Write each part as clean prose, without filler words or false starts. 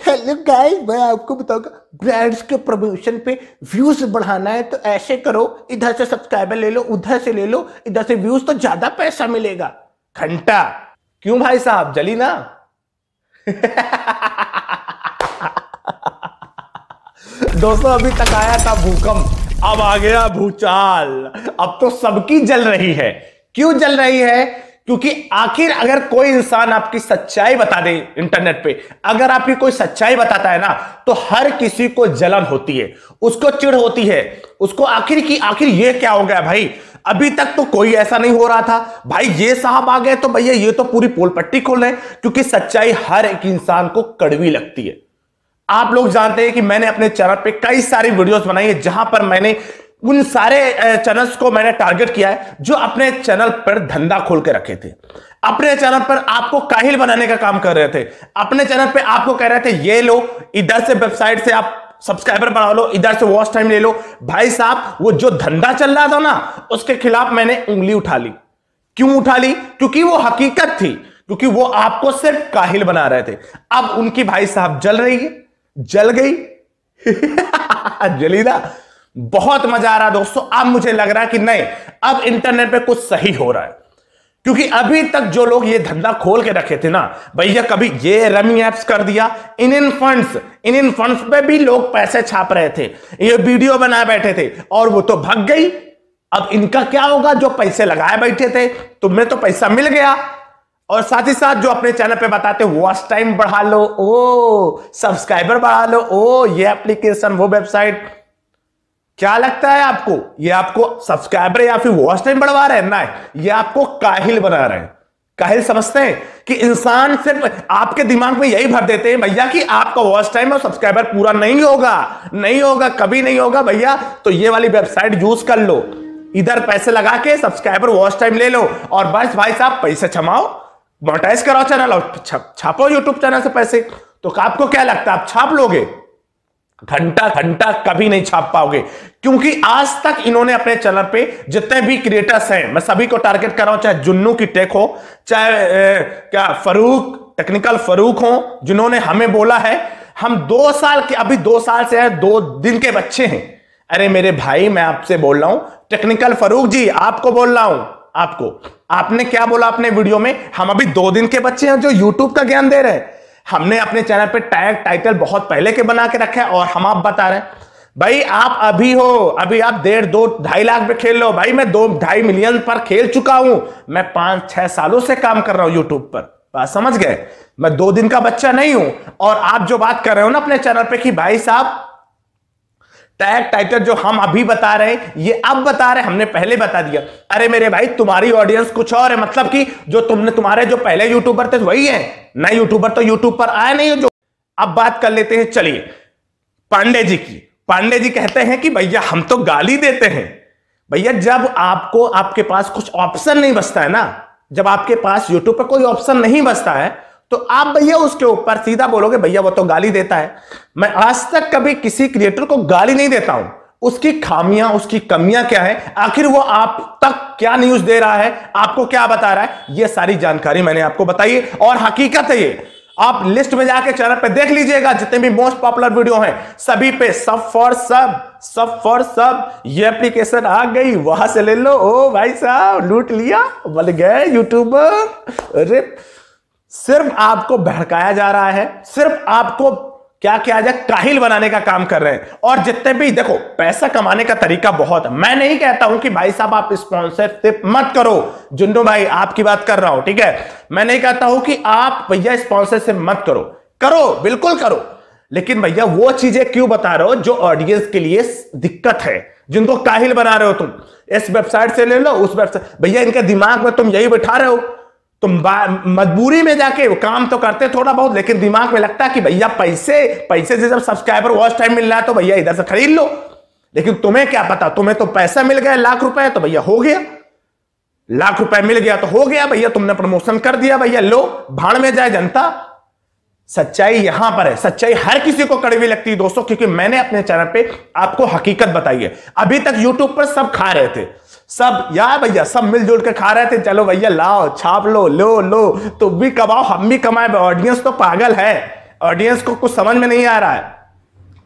Hello guys, मैं आपको बताऊंगा ब्रांड्स के प्रमोशन पे व्यूज बढ़ाना है तो ऐसे करो, इधर से सब्सक्राइबर ले लो, उधर से ले लो, इधर से व्यूज तो ज्यादा पैसा मिलेगा। घंटा क्यों भाई साहब, जली ना? दोस्तों, अभी तक आया था भूकंप, अब आ गया भूचाल। अब तो सबकी जल रही है। क्यों जल रही है? क्योंकि आखिर अगर कोई इंसान आपकी सच्चाई बता दे इंटरनेट पे, अगर आपकी कोई सच्चाई बताता है ना, तो हर किसी को जलन होती है, उसको चिढ़ होती है, उसको आखिर ये क्या हो गया भाई? अभी तक तो कोई ऐसा नहीं हो रहा था भाई, ये साहब आ गए तो भैया ये तो पूरी पोल पट्टी खोल रहे हैं। क्योंकि सच्चाई हर एक इंसान को कड़वी लगती है। आप लोग जानते हैं कि मैंने अपने चैनल पे कई सारी वीडियोस बनाई है, जहां पर मैंने उन सारे चैनल्स को मैंने टारगेट किया है जो अपने चैनल पर धंधा खोल के रखे थे, अपने चैनल पर आपको काहिल बनाने का काम कर रहे थे, अपने चैनल पे आपको कह रहे थे ये लो, इधर से वेबसाइट से आप सब्सक्राइबर बढ़ा लो, इधर से वॉच टाइम ले लो। भाई साहब, वो जो धंधा चल रहा था ना, उसके खिलाफ मैंने उंगली उठा ली। क्यों उठा ली? क्योंकि वो हकीकत थी, क्योंकि वो आपको सिर्फ काहिल बना रहे थे। अब उनकी भाई साहब जल रही है, जल गई। जली ना? बहुत मजा आ रहा दोस्तों। अब मुझे लग रहा है कि नहीं, अब इंटरनेट पे कुछ सही हो रहा है। क्योंकि अभी तक जो लोग ये धंधा खोल के रखे थे ना भैया, कभी ये रमी एप्स कर दिया, इन फंड्स पे भी लोग पैसे छाप रहे थे, ये वीडियो बनाए बैठे थे, और वो तो भाग गई। अब इनका क्या होगा? जो पैसे लगाए बैठे थे, तुम्हें तो पैसा मिल गया, और साथ ही साथ जो अपने चैनल पे बताते वॉच टाइम बढ़ा लो, ओ सब्सक्राइबर बढ़ा लो, ओ ये एप्लीकेशन, वो वेबसाइट। क्या लगता है आपको? ये आपको सब्सक्राइबर या फिर वॉच टाइम बढ़वा रहे हैं? ना, ये आपको काहिल बना रहे हैं। काहिल समझते हैं कि इंसान सिर्फ आपके दिमाग में यही भर देते हैं भैया कि आपका वॉच टाइम और सब्सक्राइबर पूरा नहीं होगा, कभी नहीं होगा भैया, तो ये वाली वेबसाइट यूज कर लो, इधर पैसे लगा के सब्सक्राइबर वॉच टाइम ले लो, और बस भाई साहब पैसे छमाओ, मोनेटाइज कराओ चैनल और छापो यूट्यूब चैनल से पैसे। तो आपको क्या लगता है आप छाप लोगे? घंटा कभी नहीं छाप पाओगे। क्योंकि आज तक इन्होंने अपने चैनल पे जितने भी क्रिएटर्स हैं, मैं सभी को टारगेट कर रहा हूं, चाहे जुन्नू की टेक हो, चाहे टेक्निकल फरूक हो, जिन्होंने हमें बोला है हम 2 साल के, अभी 2 साल से है, 2 दिन के बच्चे हैं। अरे मेरे भाई, मैं आपसे बोल रहा हूं, टेक्निकल फरूक जी, आपको बोल रहा हूं, आपने क्या बोला अपने वीडियो में? हम अभी 2 दिन के बच्चे हैं जो यूट्यूब का ज्ञान दे रहे हैं। हमने अपने चैनल पे टैग टाइटल बहुत पहले के बना के रखा है, और हम आप बता रहे हैं भाई, आप अभी आप 1.5 2 2.5 लाख पे खेल लो भाई, मैं 2 2.5 मिलियन पर खेल चुका हूं। मैं 5 6 सालों से काम कर रहा हूं यूट्यूब पर, बात समझ गए? मैं 2 दिन का बच्चा नहीं हूं। और आप जो बात कर रहे हो ना अपने चैनल पे कि भाई साहब टैग टाइटल जो हम अभी बता रहे हैं, ये अब बता रहे हैं, हमने पहले बता दिया। अरे मेरे भाई, तुम्हारी ऑडियंस कुछ और है, मतलब कि जो तुम्हारे जो पहले यूट्यूबर थे वही है, नए यूट्यूबर तो यूट्यूब पर आए नहीं। जो अब बात कर लेते हैं, चलिए पांडे जी की। पांडे जी कहते हैं कि भैया हम तो गाली देते हैं। भैया, जब आपके पास कुछ ऑप्शन नहीं बचता है ना, जब आपके पास यूट्यूब पर कोई ऑप्शन नहीं बचता है, तो आप भैया उसके ऊपर सीधा बोलोगे भैया वो तो गाली देता है। मैं आज तक कभी किसी क्रिएटर को गाली नहीं देता हूं। उसकी खामियां, उसकी कमियां क्या है, आखिर वो आप तक क्या न्यूज दे रहा है, आपको क्या बता रहा है, ये सारी जानकारी मैंने आपको बताई है, और हकीकत है ये। आप लिस्ट में जाके चैनल पे देख लीजिएगा, जितने भी मोस्ट पॉपुलर वीडियो हैं सभी पे सब फॉर सब ये एप्लीकेशन आ गई, वहां से ले लो। ओ भाई साहब, लूट लिया, बन गए यूट्यूबर। अरे सिर्फ आपको भड़काया जा रहा है, सिर्फ आपको क्या किया जाए, काहिल बनाने का काम कर रहे हैं। और जितने भी देखो, पैसा कमाने का तरीका बहुत है। मैं नहीं कहता हूं कि भाई साहब आप स्पॉन्सरशिप मत करो, जुन्नू भाई आपकी बात कर रहा हूं, ठीक है? मैं नहीं कहता हूं कि आप भैया स्पॉन्सरशिप मत करो, बिल्कुल करो, लेकिन भैया वो चीजें क्यों बता रहे हो जो ऑडियंस के लिए दिक्कत है, जिनको काहिल बना रहे हो तुम। इस वेबसाइट से ले लो, उस वेबसाइट, भैया इनके दिमाग में तुम यही बैठा रहे हो। तुम मजबूरी में जाके काम तो करते थोड़ा बहुत, लेकिन दिमाग में लगता है कि भैया पैसे से जब सब्सक्राइबर वॉच टाइम मिल रहा है तो भैया इधर से खरीद लो। लेकिन तुम्हें क्या पता, तुम्हें तो पैसा मिल गया लाख रुपए, तो भैया हो गया, लाख रुपए मिल गया तो हो गया भैया, तुमने प्रमोशन कर दिया भैया, लो भाड़ में जाए जनता। सच्चाई यहां पर है, सच्चाई हर किसी को कड़वी लगती है दोस्तों, क्योंकि मैंने अपने चैनल पे आपको हकीकत बताई है। अभी तक यूट्यूब पर सब खा रहे थे, सब यार भैया सब मिलजुल के खा रहे थे, चलो भैया लाओ छाप लो, लो तुम भी कमाओ हम भी कमाए, ऑडियंस तो पागल है। ऑडियंस को कुछ समझ में नहीं आ रहा है,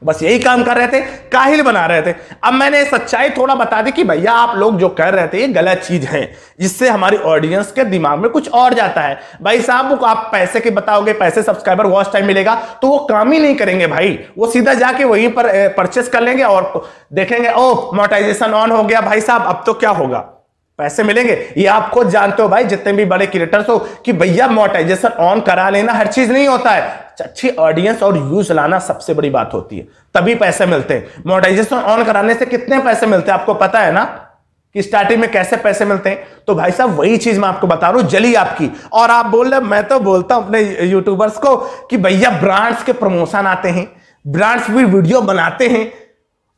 बस यही काम कर रहे थे, काहिल बना रहे थे। अब मैंने सच्चाई थोड़ा बता दी कि भैया आप लोग जो कर रहे थे ये गलत चीज है, जिससे हमारी ऑडियंस के दिमाग में कुछ और जाता है। भाई साहब आप पैसे के बताओगे, पैसे सब्सक्राइबर वॉच टाइम मिलेगा, तो वो काम ही नहीं करेंगे भाई, वो सीधा जाके वहीं पर परचेस कर लेंगे और देखेंगे ओ मोनेटाइजेशन ऑन हो गया, भाई साहब अब तो क्या होगा, पैसे मिलेंगे। ये आप खुद जानते हो भाई, जितने भी बड़े क्रिएटर्स हो, कि भैया मोनेटाइजेशन ऑन करा लेना हर चीज नहीं होता है, अच्छी ऑडियंस और व्यूज लाना सबसे बड़ी बात होती है, तभी पैसे मिलते हैं। मोनेटाइजेशन ऑन कराने से कितने पैसे मिलते हैं आपको पता है ना, कि स्टार्टिंग में कैसे पैसे मिलते हैं। तो भाई साहब वही चीज मैं आपको बता रहा हूं, जली आपकी। और आप बोल रहे, मैं तो बोलता हूं अपने यूट्यूबर्स को कि भैया ब्रांड्स के प्रमोशन आते हैं, ब्रांड्स भी वीडियो बनाते हैं,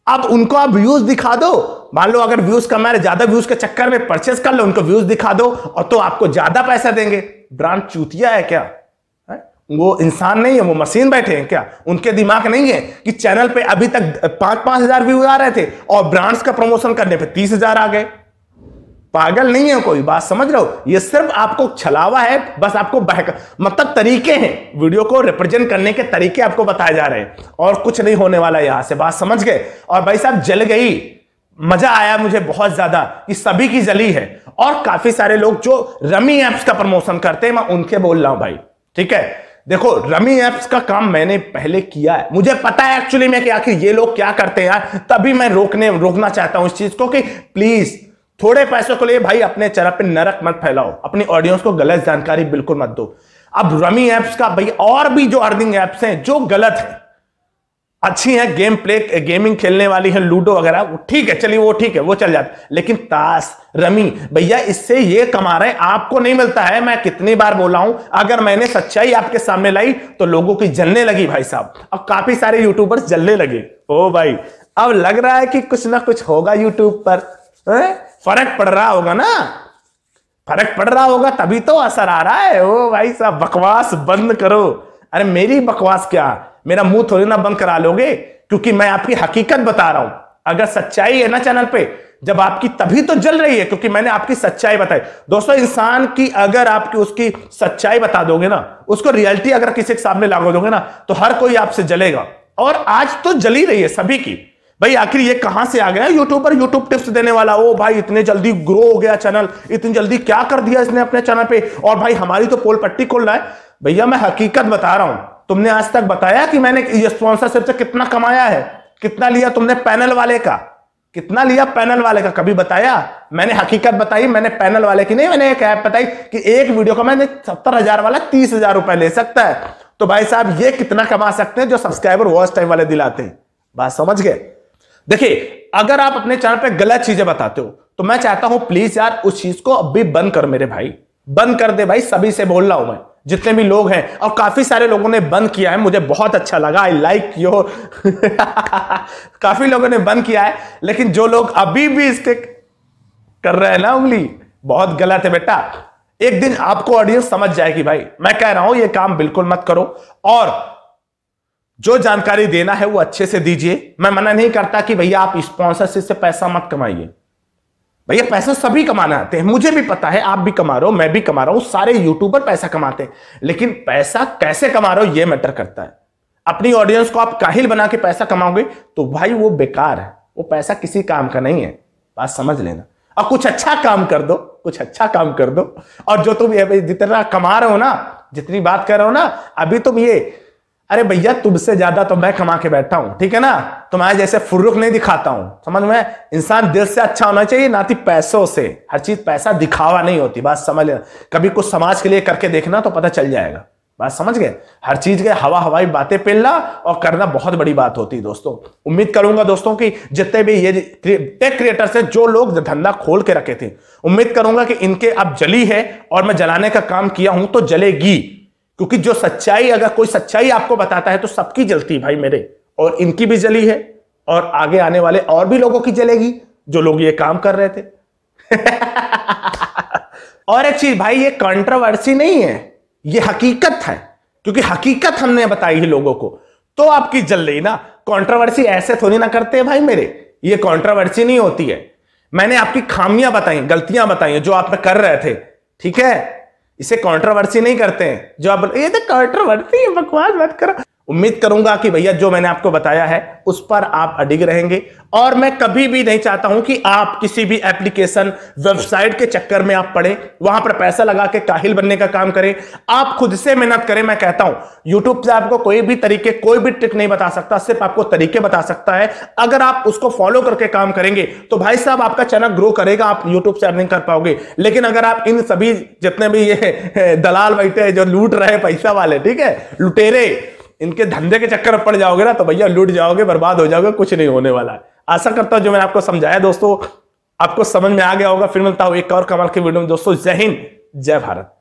अब उनको आप व्यूज दिखा दो। मान लो अगर व्यूज कम आ रहे, ज्यादा व्यूज के चक्कर में परचेस कर लो, उनको व्यूज दिखा दो और तो आपको ज्यादा पैसा देंगे। ब्रांड चूतिया है क्या? वो इंसान नहीं है, वो मशीन बैठे हैं क्या? उनके दिमाग नहीं है कि चैनल पे अभी तक 5-5 हजार व्यू आ रहे थे और ब्रांड्स का प्रमोशन करने पे 30 हजार आ गए। पागल नहीं है कोई, बात समझ रहे हो? ये सिर्फ आपको छलावा है, बस आपको मतलब तरीके हैं, वीडियो को रिप्रेजेंट करने के तरीके आपको बताए जा रहे हैं, और कुछ नहीं होने वाला यहां से, बात समझ गए? और भाई साहब जल गई, मजा आया मुझे बहुत ज्यादा कि सभी की जली है। और काफी सारे लोग जो रमी एप्स का प्रमोशन करते हैं, मैं उनके बोल रहा हूं भाई, ठीक है? देखो रमी एप्स का काम मैंने पहले किया है, मुझे पता है एक्चुअली में कि आखिर ये लोग क्या करते हैं यार, तभी मैं रोकना चाहता हूं इस चीज को कि प्लीज थोड़े पैसों के लिए भाई अपने चैनल पे नरक मत फैलाओ, अपनी ऑडियंस को गलत जानकारी बिल्कुल मत दो। अब रमी एप्स का भाई और भी जो अर्निंग एप्स हैं जो गलत है, अच्छी है गेमिंग खेलने वाली है, लूडो वगैरह, वो ठीक है, चलिए वो ठीक है, वो चल जाता है, लेकिन ताश रमी भैया इससे ये कमा रहे हैं, आपको नहीं मिलता है। मैं कितनी बार बोला हूं, अगर मैंने सच्चाई आपके सामने लाई तो लोगों की जलने लगी भाई साहब, अब काफी सारे यूट्यूबर्स जलने लगे। ओ भाई अब लग रहा है कि कुछ ना कुछ होगा यूट्यूब पर, फर्क पड़ रहा होगा ना, फर्क पड़ रहा होगा तभी तो असर आ रहा है। ओ भाई साहब बकवास बंद करो। अरे मेरी बकवास क्या, मेरा मुंह थोड़ी ना बंद करा लोगे, क्योंकि मैं आपकी हकीकत बता रहा हूं। अगर सच्चाई है ना चैनल पे, जब आपकी तभी तो जल रही है क्योंकि मैंने आपकी सच्चाई बताई। दोस्तों इंसान की अगर आपकी उसकी सच्चाई बता दोगे ना, उसको रियलिटी अगर किसी के सामने लागू दोगे ना, तो हर कोई आपसे जलेगा। और आज तो जली रही है सभी की। भाई आखिर ये कहां से आ गया यूट्यूबर, यूट्यूब टिप्स देने वाला, ओ भाई इतने जल्दी ग्रो हो गया चैनल, इतनी जल्दी क्या कर दिया इसने अपने चैनल पे, और भाई हमारी तो पोल पट्टी खोल रहा है। भैया मैं हकीकत बता रहा हूं, तुमने आज तक बताया कि मैंने ये स्पॉन्सरशिप से कितना कमाया है, कितना लिया तुमने पैनल वाले का, कितना लिया पैनल वाले का, कभी बताया? मैंने हकीकत बताई, मैंने पैनल वाले की नहीं, मैंने एक ऐप बताई कि एक वीडियो का मैंने 70,000 वाला 30,000 रुपए ले सकता है। तो भाई साहब ये कितना कमा सकते हैं जो सब्सक्राइबर वॉच टाइम वाले दिलाते हैं, बात समझ गए? देखिए अगर आप अपने चैनल पे गलत चीजें बताते हो तो मैं चाहता हूं प्लीज यार उस चीज को अभी बंद कर मेरे भाई, बंद कर दे भाई। सभी से बोल रहा हूं मैं, जितने भी लोग हैं, और काफी सारे लोगों ने बंद किया है, मुझे बहुत अच्छा लगा, आई लाइक योर काफी लोगों ने बंद किया है, लेकिन जो लोग अभी भी इसके कर रहे हैं ना उंगली, बहुत गलत है बेटा। एक दिन आपको ऑडियंस समझ जाएगी भाई, मैं कह रहा हूं ये काम बिल्कुल मत करो, और जो जानकारी देना है वो अच्छे से दीजिए। मैं मना नहीं करता कि भैया आप स्पॉन्सरशिप से पैसा मत कमाइए, भैया पैसा सभी कमाना आते हैं, मुझे भी पता है, आप भी कमा रहे हो, मैं भी कमा रहा हूं, सारे यूट्यूबर पैसा कमाते हैं, लेकिन पैसा कैसे कमा रहे हो ये मैटर करता है। अपनी ऑडियंस को आप काहिल बना के पैसा कमाओगे तो भाई वो बेकार है, वो पैसा किसी काम का नहीं है, बात समझ लेना। और कुछ अच्छा काम कर दो, कुछ अच्छा काम कर दो, और जो तुम जितना कमा रहे हो ना, जितनी बात कर रहे हो ना, अभी तुम ये, अरे भैया तुमसे ज्यादा तो मैं कमा के बैठा हूं, ठीक है ना? तुम्हारे जैसे फुर्रुख नहीं दिखाता हूं, समझ में? इंसान दिल से अच्छा होना चाहिए, ना कि पैसों से। हर चीज पैसा दिखावा नहीं होती, बात समझ लेना। कभी कुछ समाज के लिए करके देखना तो पता चल जाएगा, बात समझ गए? हर चीज के हवाई बातें पेलना और करना बहुत बड़ी बात होती है दोस्तों। उम्मीद करूंगा दोस्तों कि जितने भी ये टेक क्रिएटर्स हैं, जो लोग धंधा खोल के रखे थे, उम्मीद करूंगा कि इनके अब जली है, और मैं जलाने का काम किया हूं तो जलेगी, क्योंकि जो सच्चाई, अगर कोई सच्चाई आपको बताता है तो सबकी जलती भाई मेरे, और इनकी भी जली है, और आगे आने वाले और भी लोगों की जलेगी जो लोग ये काम कर रहे थे। और एक चीज भाई, ये कंट्रोवर्सी नहीं है, ये हकीकत है, क्योंकि हकीकत हमने बताई है लोगों को, तो आपकी जल रही ना। कंट्रोवर्सी ऐसे थोड़ी ना करते हैं भाई मेरे, ये कंट्रोवर्सी नहीं होती है। मैंने आपकी खामियां बताई, गलतियां बताई जो आप कर रहे थे, ठीक है? इसे कंट्रोवर्सी नहीं करते हैं। जो अब ये तो कंट्रोवर्सी है, बकवास मत करो। उम्मीद करूंगा कि भैया जो मैंने आपको बताया है उस पर आप अडिग रहेंगे, और मैं कभी भी नहीं चाहता हूं कि आप किसी भी एप्लीकेशन वेबसाइट के चक्कर में आप पड़े, वहां पर पैसा लगा के काहिल बनने का काम करें। आप खुद से मेहनत करें। मैं कहता हूं यूट्यूब से आपको कोई भी तरीके, कोई भी ट्रिक नहीं बता सकता, सिर्फ आपको तरीके बता सकता है। अगर आप उसको फॉलो करके काम करेंगे तो भाई साहब आपका चैनल ग्रो करेगा, आप यूट्यूब से अर्निंग कर पाओगे। लेकिन अगर आप इन सभी जितने भी ये दलाल बैठे हैं जो लूट रहे पैसा वाले, ठीक है, लुटेरे, इनके धंधे के चक्कर में पड़ जाओगे ना तो भैया लूट जाओगे, बर्बाद हो जाओगे, कुछ नहीं होने वाला है। आशा करता हूं जो मैंने आपको समझाया दोस्तों आपको समझ में आ गया होगा। फिर मिलता हूं एक और कमाल की वीडियो में दोस्तों। जय हिंद, जय भारत।